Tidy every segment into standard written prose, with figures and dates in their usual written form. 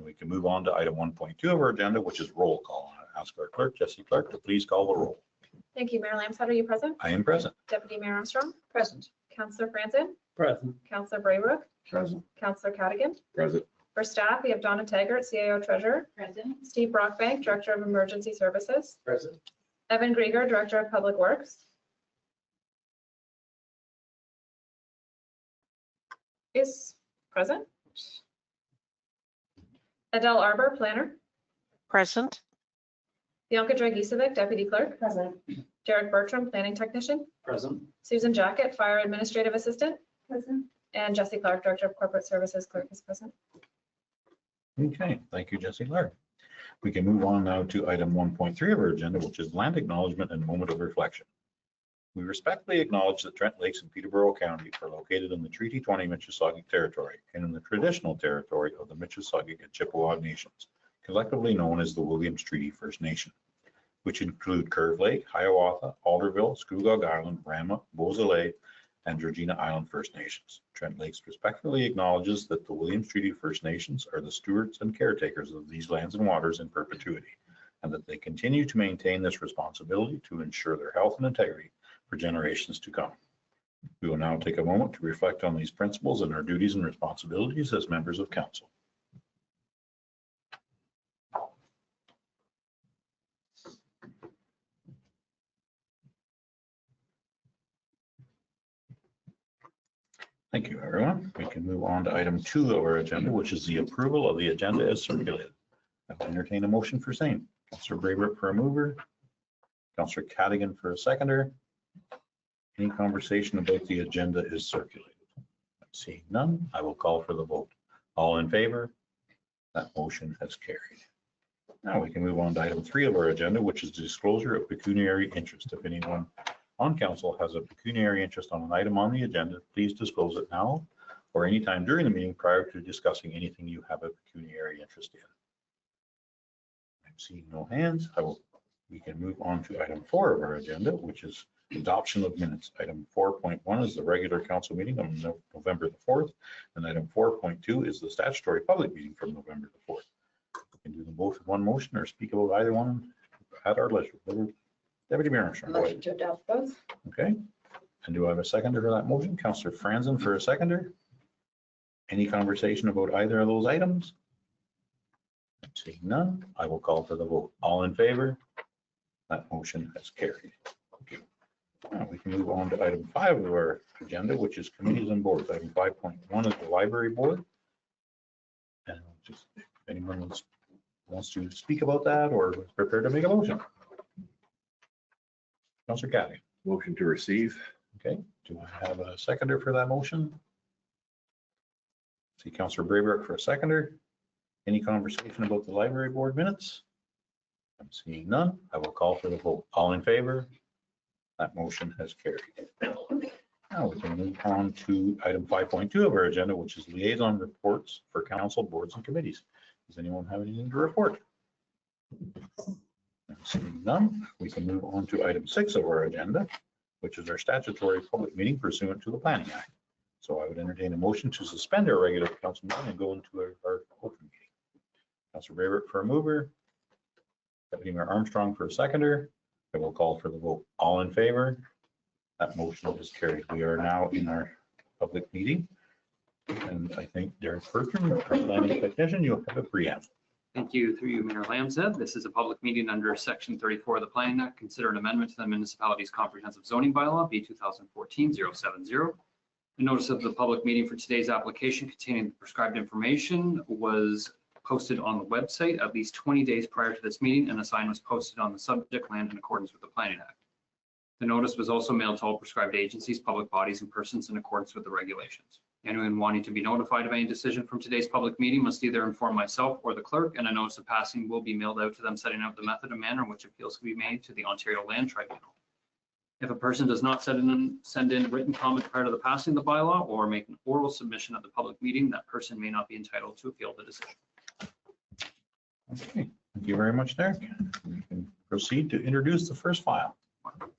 And we can move on to item 1.2 of our agenda, which is roll call. I ask our clerk, Jesse Clark, to please call the roll. Thank you. Mayor Lamb, are you present? I am present. Deputy Mayor Armstrong? Present. Councillor Franzen? Present. Councillor Braybrook? Present. Councillor Cadigan? Present. For staff, we have Donna Taggart, CAO Treasurer. Present. Steve Brockbank, Director of Emergency Services. Present. Evan Grieger, Director of Public Works. Is present. Adele Arbor, Planner. Present. Bianca Dragicevic, Deputy Clerk. Present. Derek Bertram, Planning Technician. Present. Susan Jacket, Fire Administrative Assistant. Present. And Jesse Clark, Director of Corporate Services, Clerk is present. Okay, thank you, Jesse Clark. We can move on now to item 1.3 of our agenda, which is land acknowledgement and moment of reflection. We respectfully acknowledge that Trent Lakes and Peterborough County are located in the Treaty 20 Mississauga territory and in the traditional territory of the Mississauga and Chippewa nations, collectively known as the Williams Treaty First Nation, which include Curve Lake, Hiawatha, Alderville, Scugog Island, Rama, Beausoleil, and Georgina Island First Nations. Trent Lakes respectfully acknowledges that the Williams Treaty First Nations are the stewards and caretakers of these lands and waters in perpetuity, and that they continue to maintain this responsibility to ensure their health and integrity for generations to come. We will now take a moment to reflect on these principles and our duties and responsibilities as members of council. Thank you, everyone. We can move on to item 2 of our agenda, which is the approval of the agenda as circulated. I will entertain a motion for same. Councillor Braybrook for a mover, Councillor Cadigan for a seconder. Any conversation about the agenda is circulated? Seeing none, I will call for the vote. All in favor? That motion has carried. Now we can move on to item 3 of our agenda, which is disclosure of pecuniary interest. If anyone on council has a pecuniary interest on an item on the agenda, please disclose it now or anytime during the meeting prior to discussing anything you have a pecuniary interest in. I'm seeing no hands. We can move on to item 4 of our agenda, which is adoption of minutes. Item 4.1 is the regular council meeting on November the 4th, and item 4.2 is the statutory public meeting from November the 4th. We can do them both in one motion or speak about either one at our leisure. Deputy Mayor Armstrong. Motion to adopt both. Okay. And do I have a seconder for that motion? Councillor Franzen for a seconder. Any conversation about either of those items? Seeing none, I will call for the vote. All in favor? That motion has carried. Okay. Now we can move on to item 5 of our agenda, which is committees and boards. Item 5.1 is the library board. And just if anyone wants to speak about that or is prepared to make a motion. Councillor Caddy. Motion to receive. Okay, do I have a seconder for that motion? See Councillor Braybrook for a seconder. Any conversation about the library board minutes? I'm seeing none. I will call for the vote. All in favor? That motion has carried. Now we can move on to item 5.2 of our agenda, which is liaison reports for council, boards, and committees. Does anyone have anything to report? I'm seeing none. We can move on to item 6 of our agenda, which is our statutory public meeting pursuant to the Planning Act. So I would entertain a motion to suspend our regular council meeting and go into our open meeting. Councillor Braybrook for a mover, Deputy Mayor Armstrong for a seconder. I will call for the vote. All in favor? That motion is carried. We are now in our public meeting. And I think Derek Bertram, our planning technician, you'll have a preamble. Thank you. Through you, Mayor Lamb. This is a public meeting under Section 34 of the Planning Act. Consider an amendment to the municipality's comprehensive zoning bylaw, B 2014-070. The notice of the public meeting for today's application containing the prescribed information was posted on the website at least 20 days prior to this meeting, and a sign was posted on the subject land in accordance with the Planning Act. The notice was also mailed to all prescribed agencies, public bodies, and persons in accordance with the regulations. Anyone wanting to be notified of any decision from today's public meeting must either inform myself or the clerk, and a notice of passing will be mailed out to them setting out the method and manner in which appeals can be made to the Ontario Land Tribunal. If a person does not send in written comment prior to the passing of the bylaw or make an oral submission at the public meeting, that person may not be entitled to appeal the decision. Okay, thank you very much, Derek. We can proceed to introduce the first file.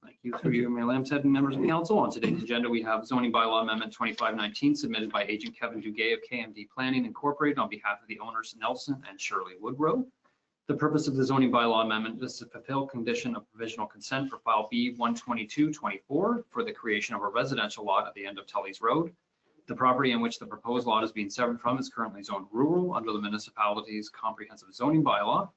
Thank Through you, Mayor Lambshead and members of the council. On today's agenda, we have zoning bylaw amendment 2519 submitted by Agent Kevin Duguay of KMD Planning Incorporated on behalf of the owners Nelson and Shirley Woodrow. The purpose of the zoning bylaw amendment is to fulfill condition of provisional consent for file B-12224 for the creation of a residential lot at the end of Tully's Road. The property in which the proposed lot is being severed from is currently zoned rural under the municipality's comprehensive zoning bylaw.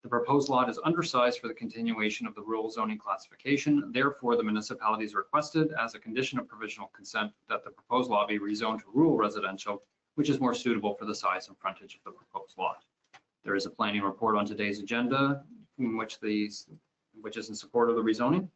The proposed lot is undersized for the continuation of the rural zoning classification. Therefore, the municipality is requested as a condition of provisional consent that the proposed lot be rezoned to rural residential, which is more suitable for the size and frontage of the proposed lot. There is a planning report on today's agenda which is in support of the rezoning.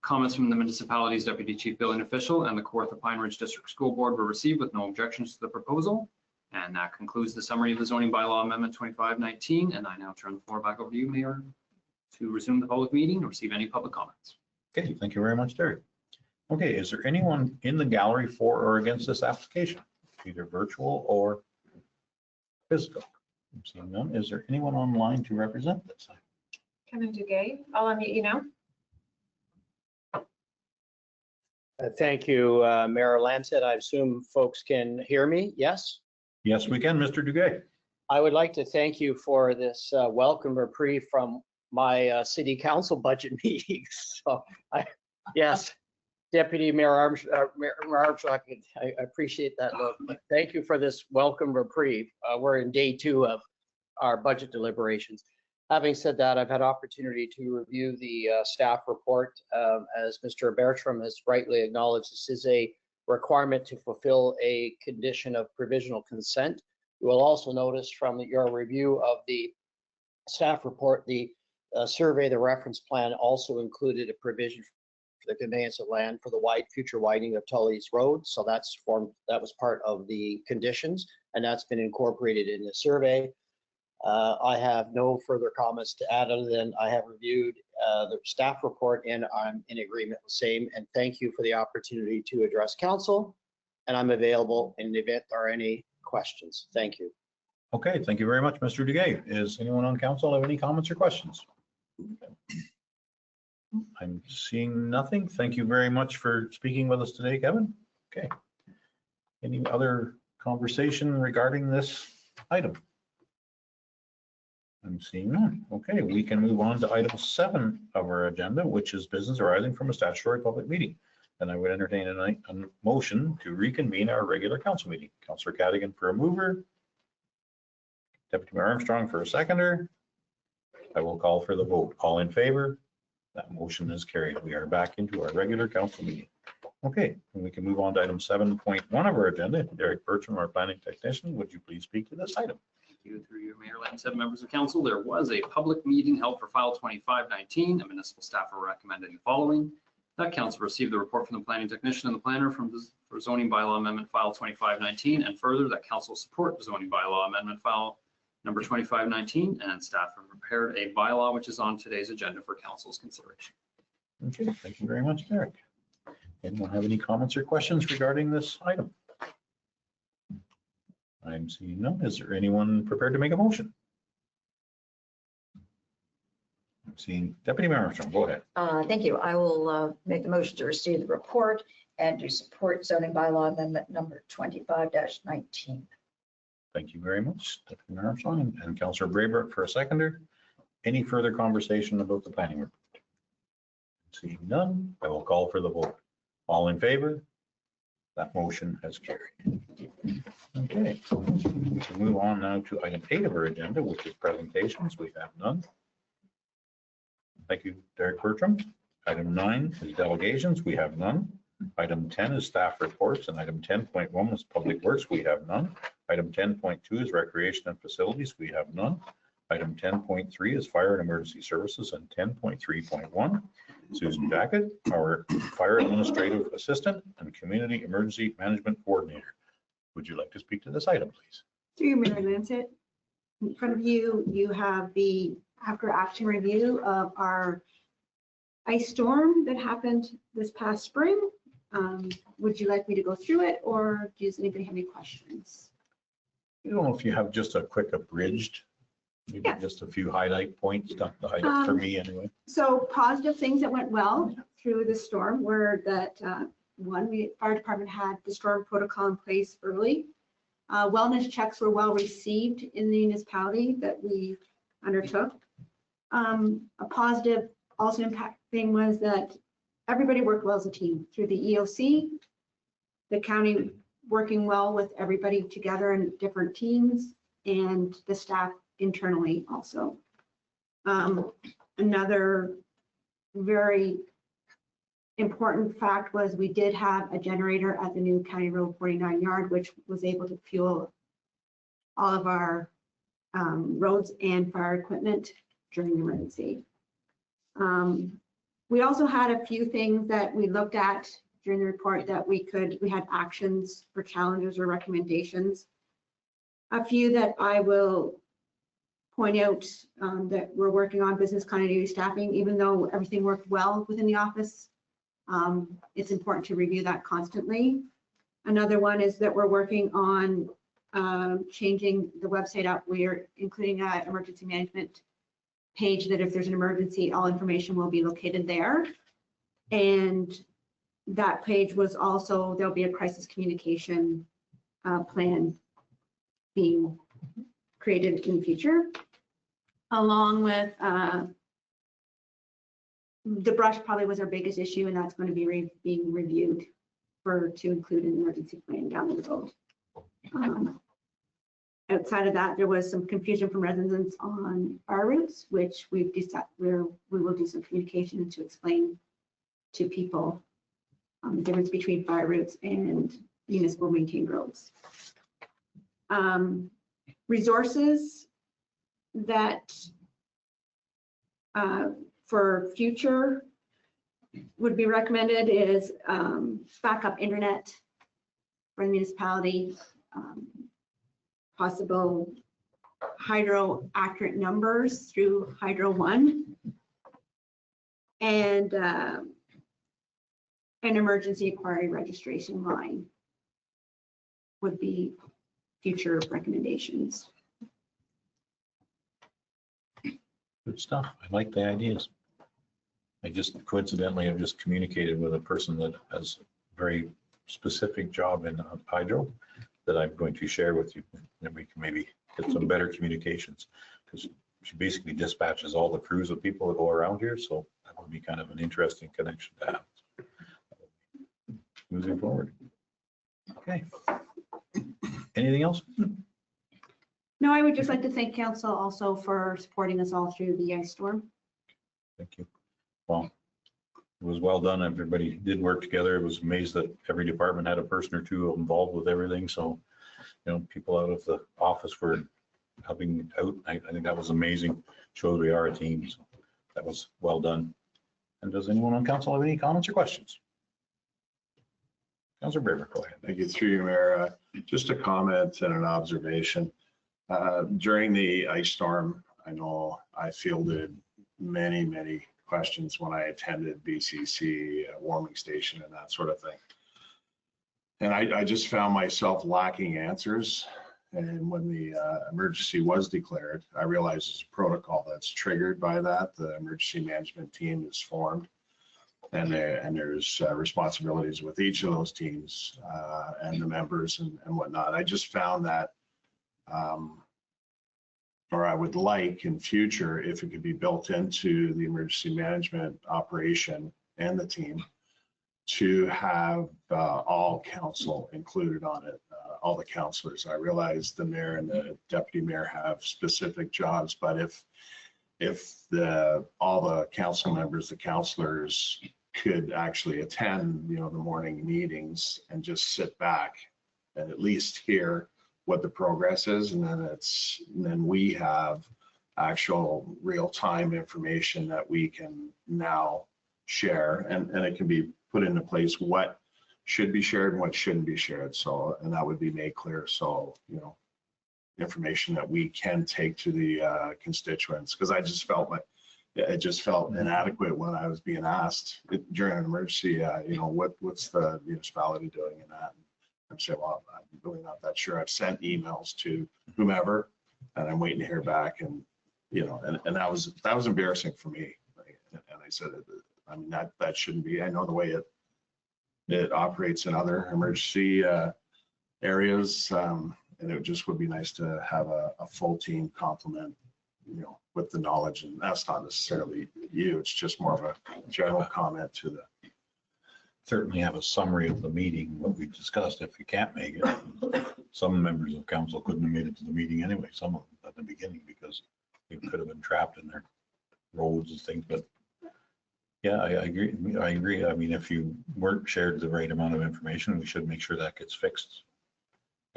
Comments from the municipality's deputy chief building official and the Kawartha Pine Ridge District School Board were received with no objections to the proposal. And that concludes the summary of the zoning bylaw amendment 2519. And I now turn the floor back over to you, Mayor, to resume the public meeting or receive any public comments. Okay, thank you very much, Derek. Okay, is there anyone in the gallery for or against this application, either virtual or physical? I'm seeing none. Is there anyone online to represent this? Kevin Duguay, I'll unmute you now. Thank you, Mayor Lambshead. I assume folks can hear me. Yes? Yes, we can, Mr. Duguay. I would like to thank you for this welcome reprieve from my city council budget meetings. So, yes, Deputy Mayor Armstrong, I appreciate that look. But thank you for this welcome reprieve. We're in day 2 of our budget deliberations. Having said that, I've had opportunity to review the staff report. As Mr. Bertram has rightly acknowledged, this is a requirement to fulfill a condition of provisional consent. You will also notice from your review of the staff report, the survey, the reference plan also included a provision for the conveyance of land for the future widening of Tully's Road. So that was part of the conditions, and that's been incorporated in the survey. I have no further comments to add other than I have reviewed the staff report and I'm in agreement with same. And thank you for the opportunity to address council. And I'm available in the event there are any questions. Thank you. Okay, thank you very much, Mr. Duguay. Is anyone on council have any comments or questions? I'm seeing nothing. Thank you very much for speaking with us today, Kevin. Okay. Any other conversation regarding this item? I'm seeing none. Okay, we can move on to item 7 of our agenda, which is business arising from a statutory public meeting. And I would entertain a motion to reconvene our regular council meeting. Councillor Cadigan for a mover, Deputy Mayor Armstrong for a seconder. I will call for the vote. All in favor? That motion is carried. We are back into our regular council meeting. Okay, and we can move on to item 7.1 of our agenda. Derek Bertram, our planning technician, would you please speak to this item? Through you, Mayor Lambshead, members of council, there was a public meeting held for file 2519. And municipal staff are recommending the following. That council received the report from the planning technician and the planner for zoning bylaw amendment file 2519, and further that council support the zoning bylaw amendment file number 2519, and staff have prepared a bylaw which is on today's agenda for council's consideration. Okay, thank you very much, Derek. Anyone have any comments or questions regarding this item? I'm seeing none. Is there anyone prepared to make a motion? I'm seeing Deputy Mayor Armstrong. Go ahead. Thank you. I will make the motion to receive the report and to support zoning bylaw amendment number 25-19. Thank you very much, Deputy Mayor Armstrong and Councillor Braybrook for a seconder. Any further conversation about the planning report? Seeing none, I will call for the vote. All in favor? That motion has carried. Okay, we can move on now to item 8 of our agenda, which is presentations. We have none. Thank you, Derek Bertram. Item 9 is delegations. We have none. Item 10 is staff reports, and item 10.1 is public works. We have none. Item 10.2 is recreation and facilities. We have none. Item 10.3 is fire and emergency services, and 10.3.1, Susan Jacket, our fire administrative assistant and community emergency management coordinator. Would you like to speak to this item, please? Through you, Mayor Lambshead. In front of you, you have the after action review of our ice storm that happened this past spring. Would you like me to go through it, or does anybody have any questions? I don't know if you have just a quick abridged Maybe Yeah. just a few highlight points, stuff to highlight for me anyway. So positive things that went well through the storm were that, one, fire department had the storm protocol in place early. Wellness checks were well received in the municipality that we undertook. A positive also impact thing was that everybody worked well as a team through the EOC, the county working well with everybody together in different teams, and the staff internally also. Another very important fact was we did have a generator at the new County Road 49 yard, which was able to fuel all of our roads and fire equipment during the emergency. We also had a few things that we looked at during the report that we had actions or challenges or recommendations. A few that I will point out that we're working on business continuity staffing, even though everything worked well within the office. It's important to review that constantly. Another one is that we're working on changing the website up. We are including an emergency management page that if there's an emergency, all information will be located there. And that page was also, there'll be a crisis communication plan being created in the future, along with the brush probably was our biggest issue, and that's going to be being reviewed to include an emergency plan down the road. Outside of that, there was some confusion from residents on fire routes, which we've decided we will do some communication to explain to people the difference between fire routes and municipal maintained roads. Resources that for future would be recommended is backup internet for the municipality, possible hydro accurate numbers through Hydro One, and an emergency inquiry registration line would be future recommendations. Good stuff. I like the ideas. I just coincidentally have just communicated with a person that has a very specific job in hydro that I'm going to share with you. And we can maybe get some better communications, because she basically dispatches all the crews of people that go around here. So that would be kind of an interesting connection to have. Moving forward. Okay. Anything else? No, I would just like to thank council also for supporting us all through the ice storm. Thank you. Well, it was well done. Everybody did work together. I was amazed that every department had a person or two involved with everything. So, you know, people out of the office were helping out. I think that was amazing. Shows we are a team. So that was well done. And does anyone on council have any comments or questions? Councilor Braver, go ahead. Thank you, through you, Mayor. Just a comment and an observation. During the ice storm, I know I fielded many questions when I attended BCC, warming station, and that sort of thing. And I just found myself lacking answers. And when the emergency was declared, I realized there's a protocol that's triggered by that. The emergency management team is formed, and there's responsibilities with each of those teams and the members and whatnot. I just found that, or I would like in future, if it could be built into the emergency management operation and the team, to have all council included on it, all the councilors. I realize the mayor and the deputy mayor have specific jobs, but if all the council members, the councilors could actually attend, the morning meetings and just sit back and at least hear what the progress is, and then we have actual real-time information that we can now share, and it can be put into place what should be shared and what shouldn't be shared. So, and that would be made clear. So, information that we can take to the constituents, because I just felt like it just felt inadequate when I was being asked during an emergency, what's the municipality doing in that? I'm saying, well, I'm really not that sure. I've sent emails to whomever, and I'm waiting to hear back. And you know, and that was embarrassing for me. And I said, I mean, that shouldn't be. I know the way it operates in other emergency areas, and it just would be nice to have a full team complement, you know, with the knowledge. And that's not necessarily you. It's just more of a general comment to the. Certainly have a summary of the meeting, what we discussed. If you can't make it, some members of council couldn't have made it to the meeting anyway, some of them at the beginning, because they could have been trapped in their roads and things. But yeah, I agree. I agree. I mean, if you weren't shared the right amount of information, we should make sure that gets fixed.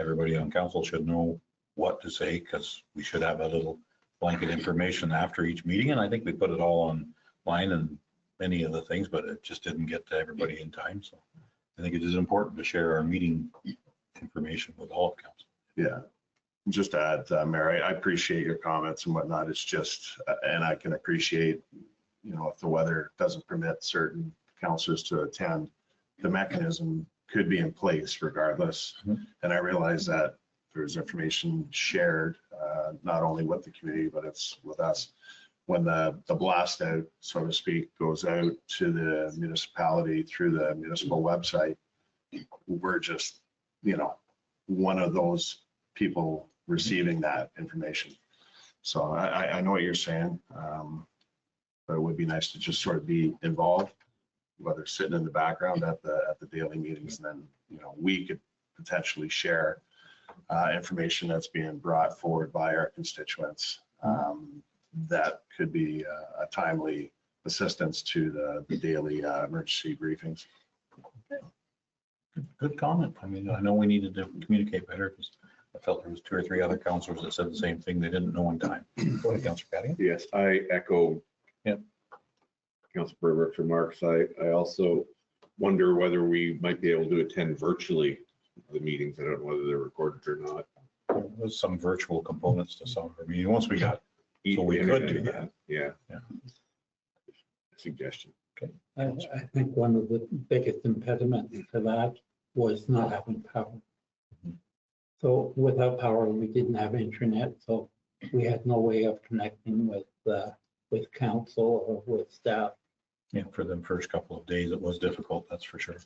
Everybody on council should know what to say, because we should have a little blanket information after each meeting. And I think we put it all online and many of the things, but it just didn't get to everybody in time. So I think it is important to share our meeting information with all of council. Yeah. Just to add, Mary, I appreciate your comments and whatnot. It's just, and I can appreciate, you know, if the weather doesn't permit certain councilors to attend, the mechanism could be in place regardless. Mhm. And I realize that there's information shared, not only with the community, but it's with us. When the blast out, so to speak, goes out to the municipality through the municipal website, we're just, you know, one of those people receiving that information. So I know what you're saying, but it would be nice to just sort of be involved, whether sitting in the background at the daily meetings, and then, you know, we could potentially share information that's being brought forward by our constituents. That could be a timely assistance to the daily emergency briefings. Good comment. I mean, I know we needed to communicate better, because I felt there was 2 or 3 other councilors that said the same thing. They didn't know in time. Go ahead, Councilor Patty. Yes, I echo. Yep. Councilor Remarks. I also wonder whether we might be able to attend virtually the meetings. I don't know whether they're recorded or not. There was some virtual components to some of our meetings. Once we got, so we Internet could do and that. Yeah. Yeah. Suggestion. I think one of the biggest impediments to that was not having power. So without power, we didn't have internet, so we had no way of connecting with council or with staff. Yeah, for the first couple of days, it was difficult, that's for sure.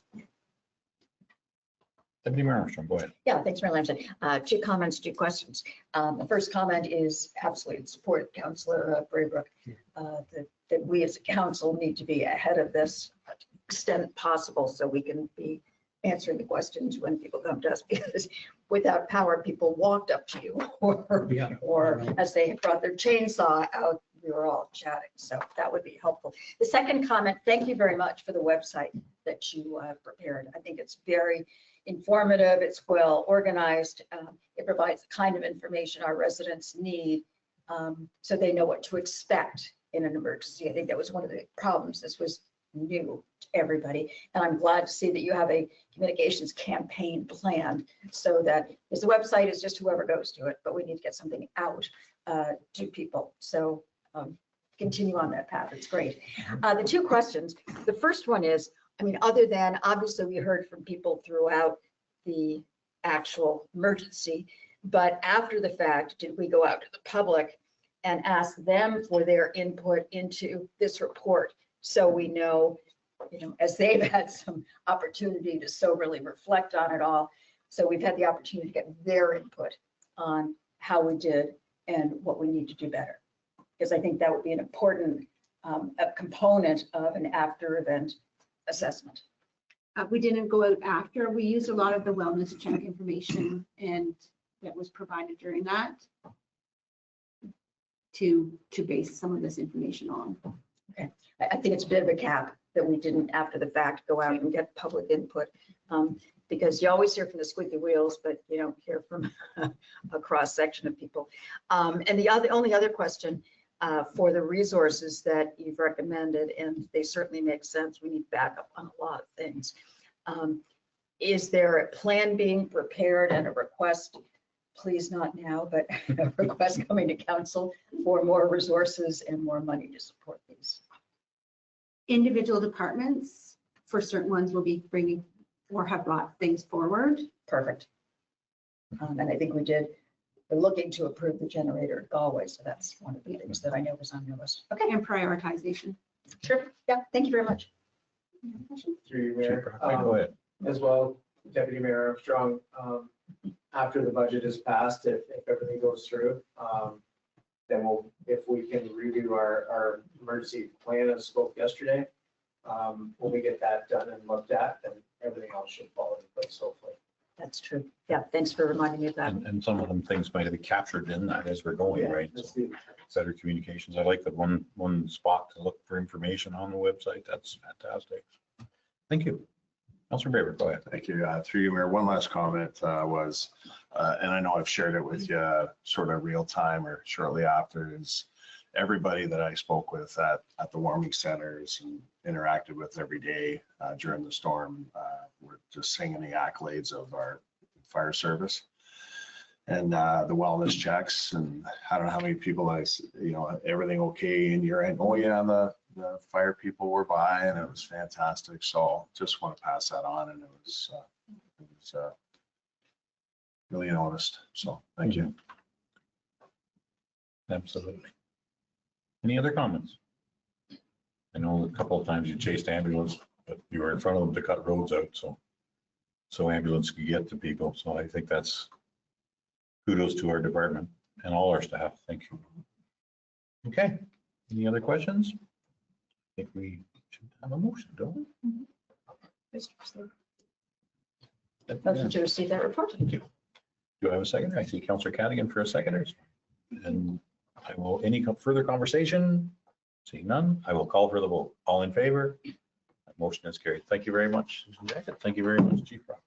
Deputy Mayor Armstrong, go ahead. Yeah, thanks, Mayor Lamson. 2 comments, 2 questions. The first comment is absolutely support Councillor Braybrook, that we as a council need to be ahead of this to the extent possible, so we can be answering the questions when people come to us, because without power, people walked up to you or as they brought their chainsaw out, we were all chatting. So that would be helpful. The second comment, thank you very much for the website that you prepared. I think it's very informative. It's well organized. It provides the kind of information our residents need, so they know what to expect in an emergency. I think that was one of the problems. This was new to everybody. And I'm glad to see that you have a communications campaign planned, so that because the website is just whoever goes to it, but we need to get something out to people. So continue on that path. It's great. The 2 questions. The first one is, I mean, other than obviously we heard from people throughout the actual emergency, but after the fact, did we go out to the public and ask them for their input into this report? So we know, you know, as they've had some opportunity to soberly reflect on it all. So we've had the opportunity to get their input on how we did and what we need to do better. Because I think that would be an important a component of an after event assessment. We didn't go out after. We used a lot of the wellness check information and that was provided during that to base some of this information on. Okay, I think it's a bit of a gap that we didn't after the fact go out and get public input, because you always hear from the squeaky wheels, but you don't hear from a cross section of people. And the only other question for the resources that you've recommended, and they certainly make sense. We need backup on a lot of things. Is there a plan being prepared and a request, please not now, but a request coming to council for more resources and more money to support these? Individual departments for certain ones will be bringing or have brought things forward. Perfect. And I think we did we're looking to approve the generator at Galway. So that's one of the things that I know was on your list. Okay, And prioritization. sure. Yeah, thank you very much. Through you, Chief Mayor. Brockbank, go ahead. As well, Deputy Mayor Armstrong, after the budget is passed, if everything goes through, then we'll, if we can redo our emergency plan as spoke yesterday, when we get that done and looked at, then everything else should fall into place hopefully. That's true. Yeah, thanks for reminding me of that. And some of them things might be captured in that as we're going, Yeah, right? that's So the- better communications. I like the one spot to look for information on the website. That's fantastic. Thank you. Councilor Braber, go ahead. Thank you. Through you, Mayor, one last comment was, and I know I've shared it with you sort of real time or shortly after, is everybody that I spoke with at the warming centers and interacted with every day during the storm were just singing the accolades of our fire service and the wellness checks. And I don't know how many people everything okay in your end? Oh yeah, the fire people were by and it was fantastic. So just want to pass that on, and it was really noticed. So thank you. Absolutely. Any other comments? I know a couple of times you chased ambulance, but you were in front of them to cut roads out, so ambulance could get to people. So I think that's kudos to our department and all our staff. Thank you. Okay, any other questions? I think we should have a motion, don't we? Motion to receive that report. Thank you. Do I have a seconder? I see Councillor Cadigan for a seconder. And I will, any further conversation? Seeing none, I will call for the vote. All in favor? That motion is carried. Thank you very much, Susan Jacket. Thank you very much, Chief Rock.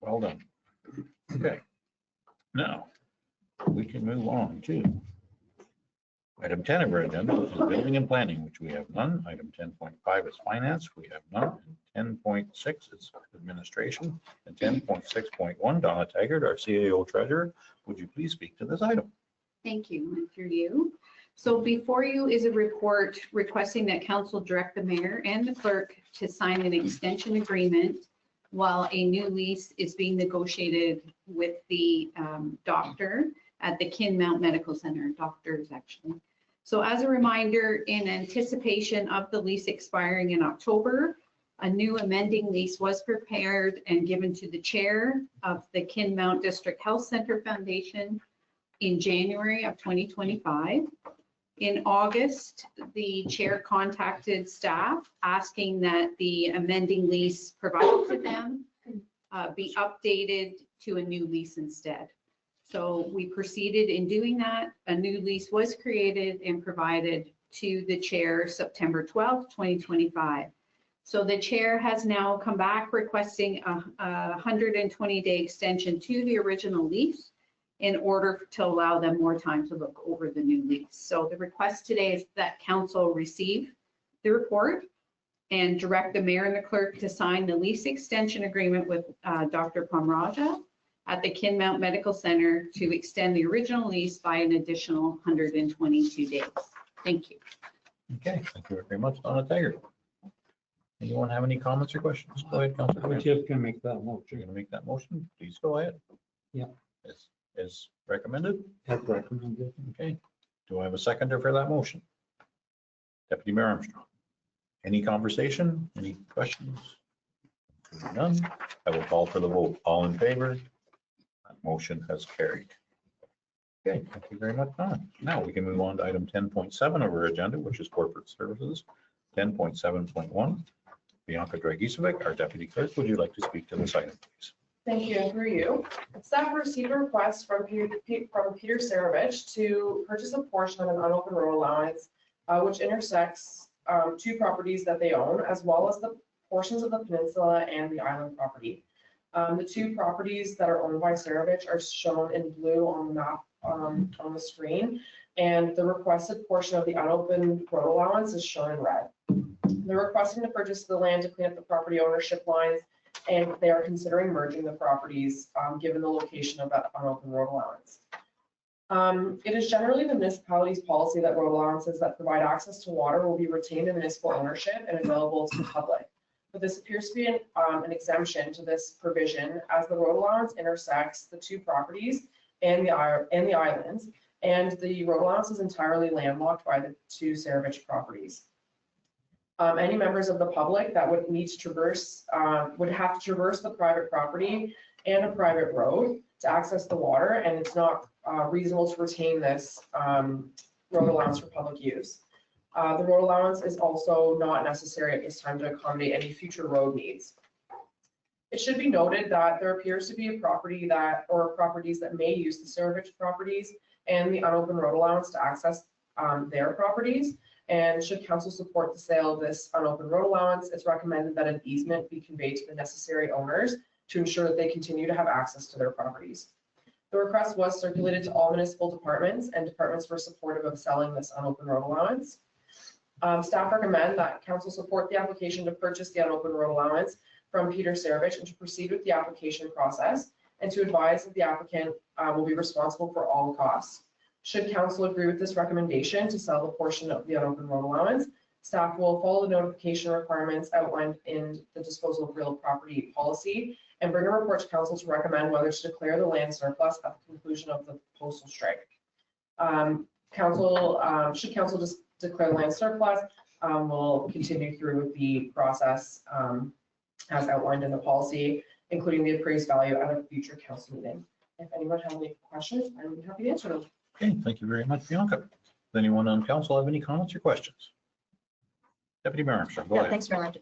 Well done. Okay. Now, we can move on to item 10 of our agenda, which is building and planning, which we have none. Item 10.5 is finance, we have none. And 10.6 is administration, and 10.6.1, Donna Taggart, our CAO treasurer. Would you please speak to this item? Thank you, and through you. So before you is a report requesting that council direct the mayor and the clerk to sign an extension agreement while a new lease is being negotiated with the doctor at the Kinmount Medical Center, doctors actually. So as a reminder, in anticipation of the lease expiring in October, a new amending lease was prepared and given to the chair of the Kinmount District Health Center Foundation in January of 2025. In August, the chair contacted staff asking that the amending lease provided to them be updated to a new lease instead. So we proceeded in doing that. A new lease was created and provided to the chair September 12th, 2025. So the chair has now come back requesting a 120-day extension to the original lease in order to allow them more time to look over the new lease. So the request today is that council receive the report and direct the mayor and the clerk to sign the lease extension agreement with Dr. Pamraja at the Kinmount Medical Center to extend the original lease by an additional 122 days. Thank you. Okay, thank you very much, Donna Taggart. Anyone have any comments or questions? Go ahead, Councilor. We're just gonna make that You're motion going to make that motion? Please go ahead. Yeah. As recommended? as recommended. Okay. Do I have a seconder for that motion? Deputy Mayor Armstrong. Any conversation? Any questions? None. I will call for the vote. All in favor? That motion has carried. Okay, thank you very much, Don. Now we can move on to item 10.7 of our agenda, which is corporate services. 10.7.1. Bianca Dragicevic, our deputy clerk, would you like to speak to this item, please? Thank you. Through you. Staff received a request from Peter Sarovich to purchase a portion of an unopened road allowance, which intersects two properties that they own, as well as the portions of the peninsula and the island property. The two properties that are owned by Sarovich are shown in blue on the map on the screen, and the requested portion of the unopened road allowance is shown in red. They're requesting to purchase the land to clean up the property ownership lines, and they are considering merging the properties given the location of that unopened road allowance. It is generally the municipality's policy that road allowances that provide access to water will be retained in municipal ownership and available to the public. but this appears to be an exemption to this provision as the road allowance intersects the two properties and the islands, and the road allowance is entirely landlocked by the two Saravich properties. Any members of the public that would need to traverse, would have to traverse the private property and a private road to access the water, and it's not reasonable to retain this road allowance for public use. The road allowance is also not necessary at this time to accommodate any future road needs. It should be noted that there appears to be a property that, or properties that may use the Saravich properties and the unopened road allowance to access their properties. And should council support the sale of this unopened road allowance, it's recommended that an easement be conveyed to the necessary owners to ensure that they continue to have access to their properties. The request was circulated to all municipal departments, and departments were supportive of selling this unopened road allowance. Staff recommend that council support the application to purchase the unopened road allowance from Peter Saravich and to proceed with the application process, and to advise that the applicant will be responsible for all costs. Should council agree with this recommendation to sell the portion of the unopened road allowance, staff will follow the notification requirements outlined in the disposal of real property policy and bring a report to council to recommend whether to declare the land surplus at the conclusion of the postal strike. Should council just declare land surplus, we'll continue through with the process as outlined in the policy, including the appraised value at a future council meeting. If anyone has any questions, I would be happy to answer them. Okay, thank you very much, Bianca. Does anyone on council have any comments or questions? Deputy Mayor Armstrong, go Yeah, ahead. thanks very much.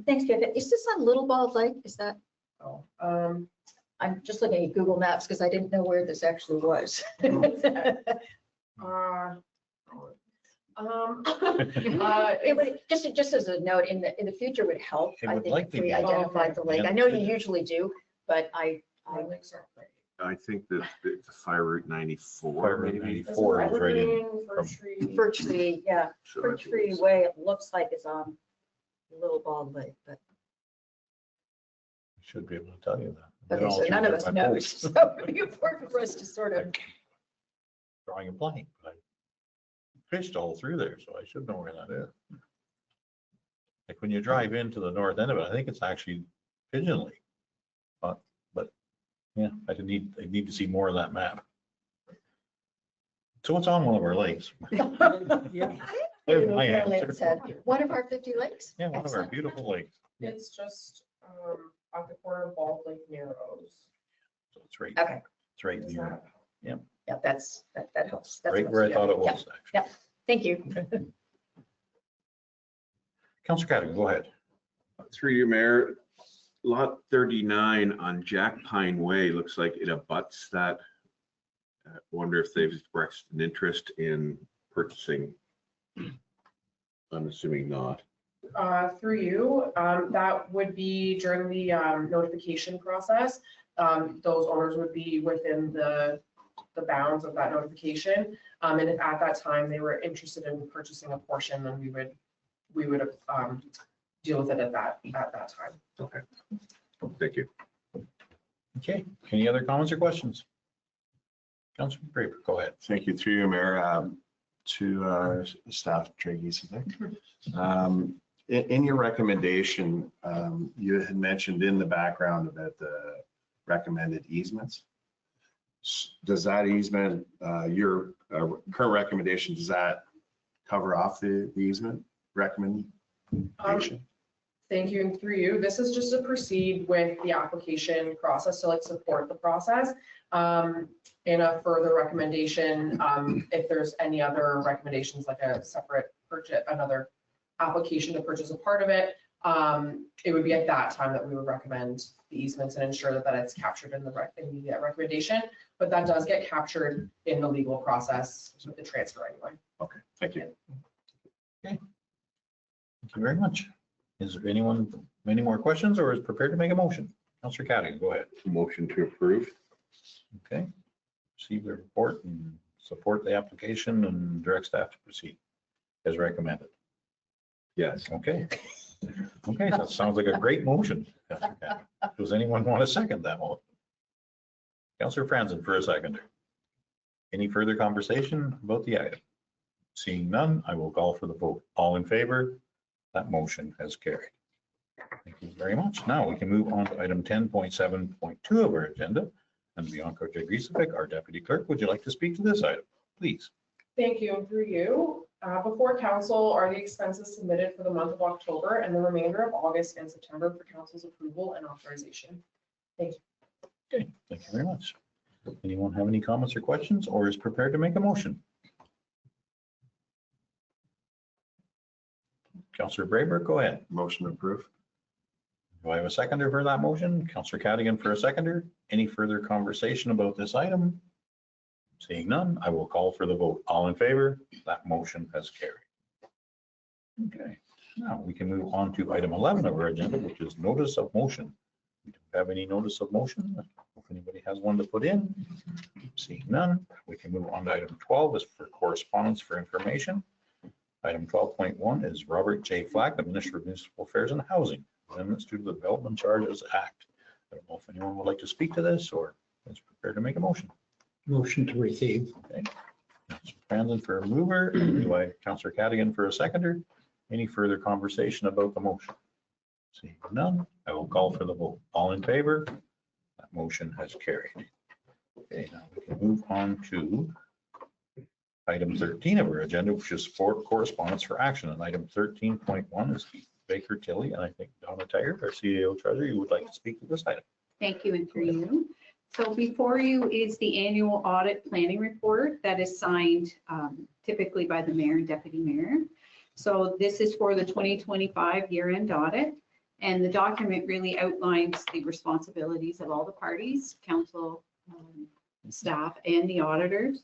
Thanks, Jeff. Is this on Little Bald Lake? Is that, Oh, I'm just looking at Google Maps because I didn't know where this actually was. It would, just as a note, in the future would help, It I would think, likely if we be. identified the lake. I know you usually do, but I think that the Fire Route 94. Fire Route maybe. 94 is right in. Fir Tree, yeah, So Fir I Tree believe- Way, it looks like it's on Little Bald Lake, but Should be able to tell you that. okay, Been all so none of through us my knows. posts. So it'd be important for us to sort of, Drawing a blank, but I fished all through there, so I should know where that is. Like when you drive into the north end of it, I think it's actually Pigeon Lake. But yeah, I need to see more of that map. So it's on one of our lakes. Yeah. There's my apparently answer. it said, one of our 50 lakes. Yeah, one of our Excellent. beautiful lakes. It's just at the corner of Bald Lake Narrows. So it's right, Okay, it's right Is near, yeah, that helps. That's right what's where I good. thought it Yeah, was, actually. yeah. Thank you. Councilor Cadigan, go ahead. Through you, Mayor, lot 39 on Jack Pine Way looks like it abuts that. I wonder if they've expressed an interest in purchasing. I'm assuming not. Through you, that would be during the notification process. Those owners would be within the bounds of that notification. And if at that time they were interested in purchasing a portion, then we would deal with it at that time. Okay. Thank you. Okay, any other comments or questions? Councilor Draper, go ahead. Thank you, through you, Mayor, to our staff, Traggies, I think. In your recommendation, you had mentioned in the background about the recommended easements. Does that easement, your current recommendation, does that cover off the easement recommendation? Thank you, and through you, this is just to proceed with the application process, to like support the process. In a further recommendation, if there's any other recommendations, like a separate purchase, another application to purchase a part of it, it would be at that time that we would recommend the easements and ensure that it's captured in the recommendation. But that does get captured in the legal process with the transfer anyway. Okay, thank you. Thank you very much. Is there anyone, any more questions or is prepared to make a motion? Councilor Cadigan, go ahead. Motion to approve. Okay. Receive the report and support the application and direct staff to proceed as recommended. Yes. Okay. Okay, that sounds like a great motion. Councilor Cadigan. Does anyone want to second that one? Councilor Franzen for a seconder. Any further conversation about the item? Seeing none, I will call for the vote. All in favor? That motion has carried. Thank you very much. Now we can move on to item 10.7.2 of our agenda. And Bianca Jagricevic, our deputy clerk, would you like to speak to this item, please? Thank you. And through you, before council are the expenses submitted for the month of October and the remainder of August and September for council's approval and authorization. Thank you. Okay, thank you very much. Anyone have any comments or questions or is prepared to make a motion? Councillor Brayberg, go ahead. Motion approved. Do I have a seconder for that motion? Councillor Cadigan for a seconder. Any further conversation about this item? Seeing none, I will call for the vote. All in favor? That motion has carried. Okay, now we can move on to item 11 of our agenda, which is notice of motion. We don't have any notice of motion. If anybody has one to put in, seeing none, we can move on to item 12 is for correspondence for information. Item 12.1 is Robert J. Flack, the Minister of Municipal Affairs and Housing, amendments to the Development Charges Act. I don't know if anyone would like to speak to this or is prepared to make a motion. Motion to receive. Okay. Councillor Franzen for a mover, do I, Councillor Cadigan for a seconder? Any further conversation about the motion? Seeing none, I will call for the vote. All in favor? That motion has carried. Okay, now we can move on to item 13 of our agenda, which is for correspondence for action. And item 13.1 is Baker Tilly, and I think Donna Taggart, our CAO treasurer, you would like to speak to this item. Thank you, and through you. So before you is the annual audit planning report that is signed typically by the mayor and deputy mayor. So this is for the 2025 year-end audit. And the document really outlines the responsibilities of all the parties, council, staff, and the auditors,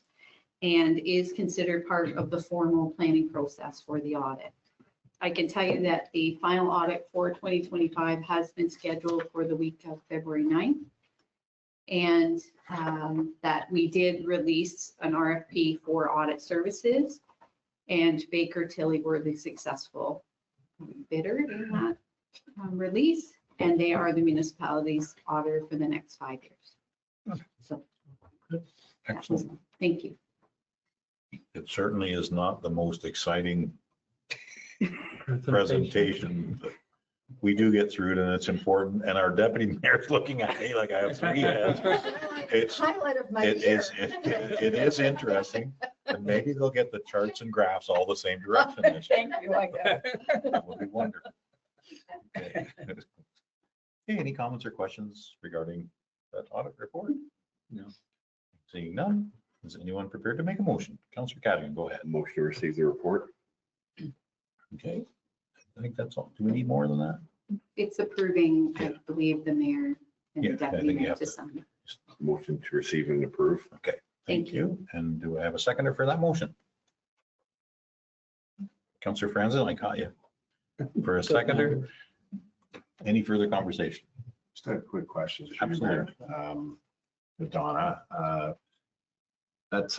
and is considered part of the formal planning process for the audit. I can tell you that the final audit for 2025 has been scheduled for the week of February 9th. And that we did release an RFP for audit services, and Baker Tilly were the successful bidder in that release, and they are the municipality's auditor for the next 5 years. So, Excellent. thank you. It certainly is not the most exciting presentation. But we do get through it and it's important. And our deputy mayor's looking at me like I have 3 heads. It's, Highlight of my it year. is, it is interesting. And maybe they'll get the charts and graphs all the same direction this year. Thank you, I guess. That would be wonderful. Okay. Hey, any comments or questions regarding that audit report? No. Seeing none, is anyone prepared to make a motion? Councillor Cadigan, go ahead. Motion to receive the report. Okay, I think that's all. Do we need more than that? It's approving, Yeah. I believe, the mayor and Yeah, the I deputy think you mayor have to to- sign. Motion to receive and approve. Okay, Thank thank you. And do I have a seconder for that motion? Councillor Franzen, I caught you. For a seconder, any further conversation? Just a quick question. Absolutely. To Donna, that's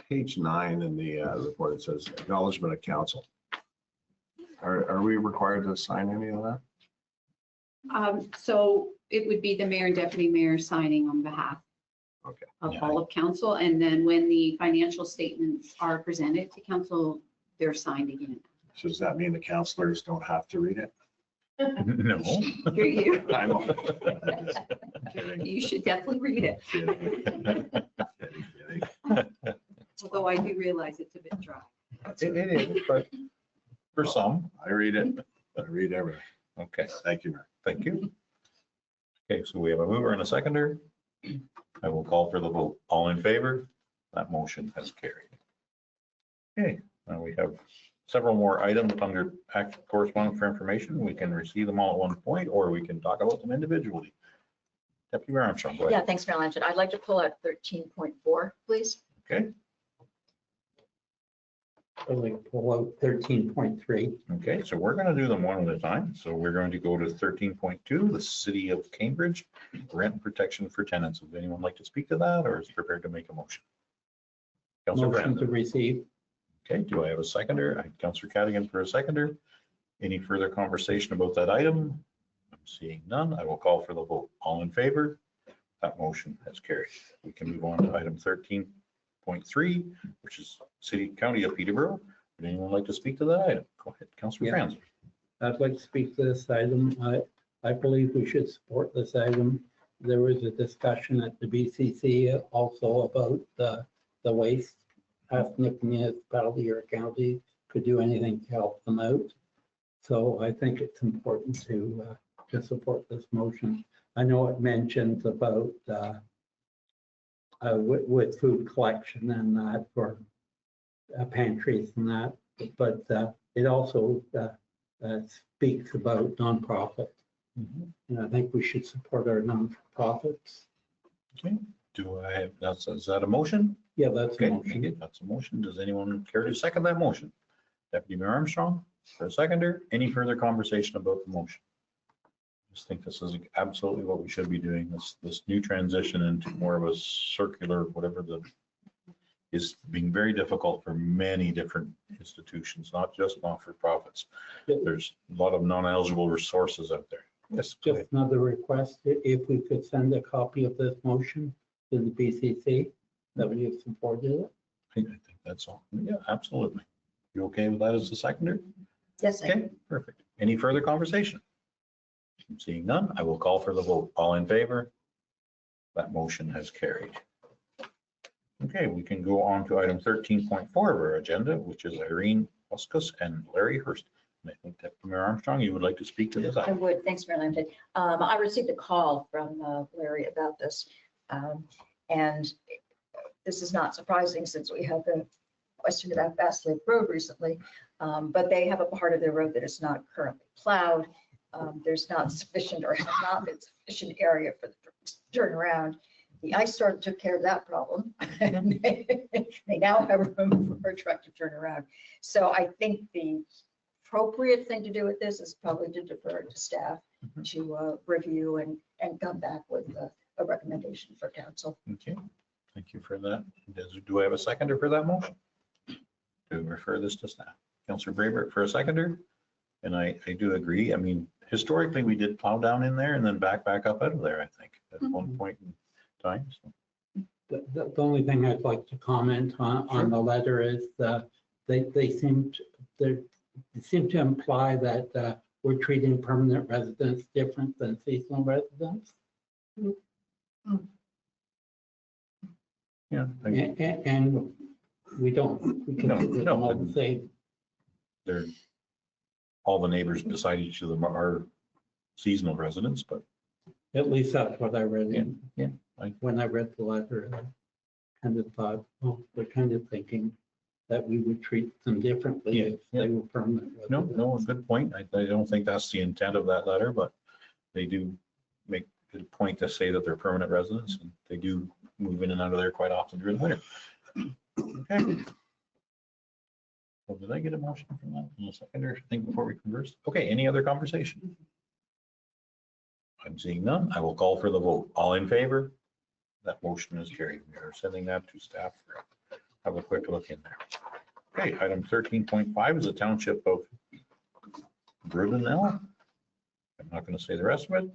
page 9 in the report. It says acknowledgement of council. Are we required to sign any of that? So it would be the mayor and deputy mayor signing on behalf Okay. of Yeah, all of council. And then when the financial statements are presented to council, they're signed again. So does that mean the councilors don't have to read it? No. Hear you. I'm kidding. You should definitely read it, Kidding. although I do realize it's a bit dry. It is, but for some, I read it. I read everything. okay, Thank you, Mayor. thank you. Okay, so we have a mover and a seconder. I will call for the vote. All in favor? That motion has carried. Okay, now we have several more items under correspondence for information. We can receive them all at one point, or we can talk about them individually. Deputy Mayor Armstrong, go Yeah, ahead. thanks, Mayor Langton. I'd like to pull out 13.4, please. Okay, I'd like to pull out 13.3. okay, so we're going to do them one at a time. So we're going to go to 13.2, the City of Cambridge rent protection for tenants. Would anyone like to speak to that or is prepared to make a motion? Councilor Motion to Franzen. receive. Okay, do I have a seconder? I have Councilor Cadigan for a seconder. Any further conversation about that item? I'm seeing none. I will call for the vote. All in favor? That motion has carried. We can move on to item 13.3, which is City County of Peterborough. Would anyone like to speak to that item? Go ahead, Councilor Yeah. Franzen. I'd like to speak to this item. I believe we should support this item. There was a discussion at the BCC also about the waste. Asking if the municipality or county could do anything to help them out. So I think it's important to support this motion. I know it mentions about with food collection and that for pantries and that, but it also speaks about nonprofit. And I think we should support our nonprofits. Okay, is that a motion? Yeah, that's a Okay, motion. that's a motion. Does anyone care to second that motion? Deputy Mayor Armstrong, for a seconder. Any further conversation about the motion? I just think this is absolutely what we should be doing. This new transition into more of a circular, whatever is being very difficult for many different institutions, not just not-for-profits. There's a lot of non-eligible resources out there. Yes, go ahead. Just another request, if we could send a copy of this motion to the BCC, that we have supported it. I think that's all. Yeah, absolutely. You okay with that as a seconder? Yes, Okay, perfect. Any further conversation? Seeing none, I will call for the vote. All in favor? That motion has carried. Okay, we can go on to item 13.4 of our agenda, which is Irene Hoskus and Larry Hurst. And I think Deputy Mayor Armstrong, you would like to speak to this I item. would. Thanks, Mayor Lambton. I received a call from Larry about this. And this is not surprising since we had the question about Bass Lake Road recently. But they have a part of their road that is not currently plowed. There's not sufficient or has not been sufficient area for the turnaround. The ice storm took care of that problem. They now have room for a truck to turn around. So I think the appropriate thing to do with this is probably to defer it to staff to review and come back with a recommendation for council. Okay, thank you for that. Do I have a seconder for that motion? To refer this to staff. Councillor Braybert for a seconder. And I do agree. I mean, historically, we did plow down in there and then back up out of there, I think, at one point in time. So. The only thing I'd like to comment on the letter is they seem to imply that we're treating permanent residents different than seasonal residents. Yeah. And we don't. We consider them all the same. They're, all the neighbors beside each of them are seasonal residents, but. At least that's what I read. Yeah. When I read the letter, I kind of thought, oh, we're kind of thinking that we would treat them differently if they were permanent residents. No, a good point. I don't think that's the intent of that letter, but they do make a point to say that they're permanent residents and they do move in and out of there quite often during the winter. Okay. Well, did I get a motion from that in a second or thing before we converse? Okay, any other conversation? I'm seeing none. I will call for the vote. All in favor? That motion is carried. We are sending that to staff. Have a quick look in there. Okay, item 13.5 is the Township of Brudenell. I'm not going to say the rest of it.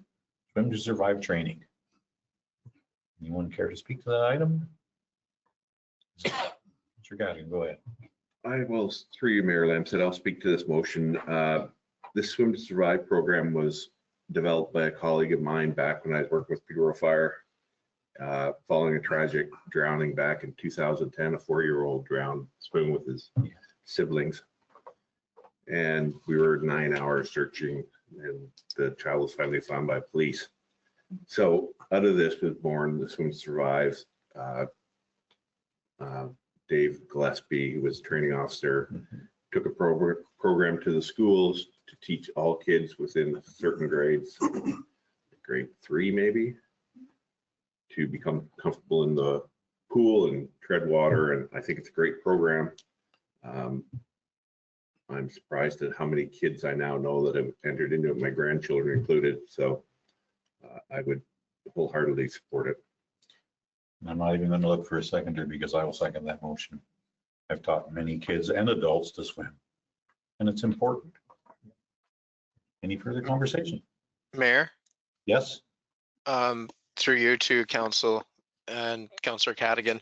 Swim to Survive training. Anyone care to speak to that item? Mr. Gadigan, go ahead. I will, through you, Mayor Lamson, I'll speak to this motion. This Swim to Survive program was developed by a colleague of mine back when I was working with Peterborough Fire. Following a tragic drowning back in 2010, a 4-year-old drowned swimming with his siblings. And we were 9 hours searching and the child was finally found by police. So out of this was born the Swim to Survive. Dave Gillespie, who was a training officer, took a program to the schools to teach all kids within certain grades, grade 3 maybe, to become comfortable in the pool and tread water. And I think it's a great program. I'm surprised at how many kids I now know that have entered into it, my grandchildren included. So I would wholeheartedly support it. I'm not even going to look for a seconder because I will second that motion. I've taught many kids and adults to swim, and it's important. Any further conversation? Mayor, Yes? through you to Council and Councillor Cadigan,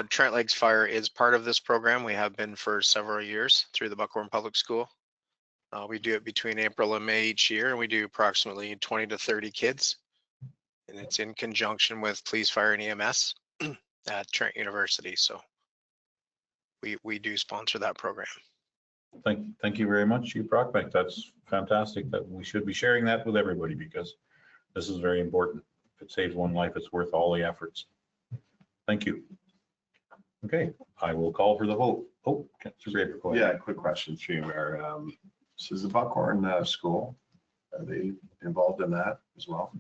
Trent Lakes Fire is part of this program. We have been for several years through the Buckhorn Public School. We do it between April and May each year, and we do approximately 20 to 30 kids. And it's in conjunction with Police, Fire, and EMS at Trent University. So we do sponsor that program. Thank you very much, Chief Brockbeck. That's fantastic. That we should be sharing that with everybody because this is very important. If it saves one life, it's worth all the efforts. Thank you. Okay, I will call for the vote. Oh, Councilor Graber, go ahead. Yeah, quick question through you, Mayor. So is the Buckhorn School, are they involved in that as well?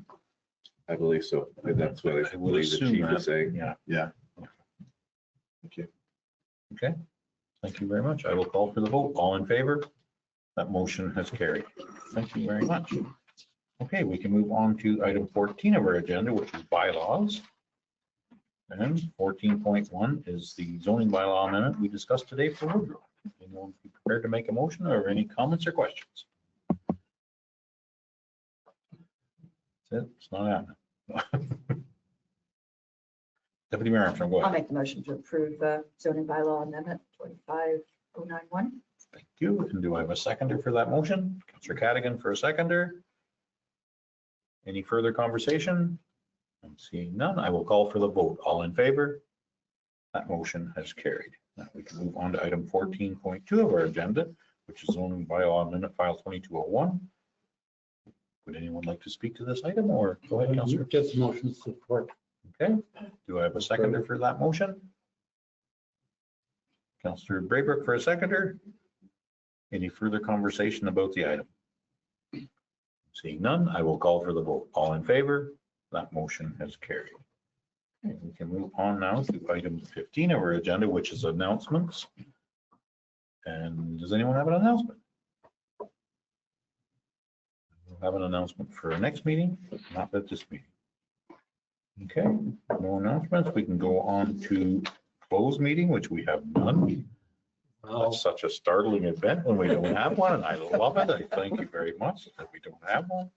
I believe so. That's what I I would believe the assume chief that. is saying. Yeah, Yeah. Thank you. okay. Thank you very much. I will call for the vote. All in favor? That motion has carried. Thank you very much. Okay, we can move on to item 14 of our agenda, which is bylaws. And 14.1 is the zoning bylaw amendment we discussed today for Woodrow. Anyone be prepared to make a motion or any comments or questions? That's it. It's not happening. Deputy Mayor Armstrong, go I'll ahead. make the motion to approve zoning bylaw amendment 25091. Thank you. And do I have a seconder for that motion? Councillor Cadigan for a seconder. Any further conversation? I'm seeing none. I will call for the vote. All in favor? That motion has carried. Now we can move on to item 14.2 of our agenda, which is zoning bylaw amendment file 2201. Would anyone like to speak to this item or go ahead, Councillor? Just motion support. Okay. Do I have a seconder for that motion? Councillor Braybrook for a seconder. Any further conversation about the item? Seeing none, I will call for the vote. All in favor? That motion has carried. Okay, we can move on now to item 15 of our agenda, which is announcements. And does anyone have an announcement? We'll have an announcement for our next meeting, but not at this meeting. Okay, no announcements. We can go on to closed meeting, which we have none. That's such a startling event when we don't have one, and I love it. I thank you very much that we don't have one.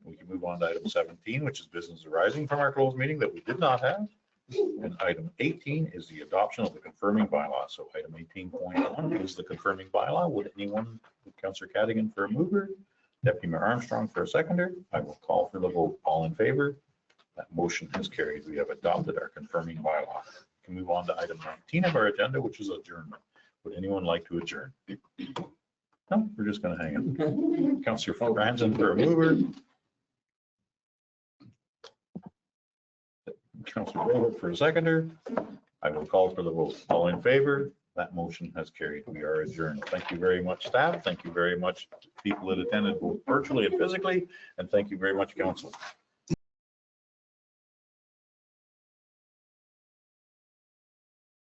We can move on to item 17, which is business arising from our closed meeting that we did not have. And item 18 is the adoption of the confirming bylaw. So item 18.1 is the confirming bylaw. Would anyone, Councillor Cadigan for a mover, Deputy Mayor Armstrong for a seconder? I will call for the vote. All in favor? That motion has carried. We have adopted our confirming bylaw. We can move on to item 19 of our agenda, which is adjournment. Would anyone like to adjourn? No, we're just going to hang it. Councillor Franzen for a mover. Councillor Braybrook for a seconder. I will call for the vote. All in favor? That motion has carried. We are adjourned. Thank you very much, staff. Thank you very much, people that attended both virtually and physically. And thank you very much, council.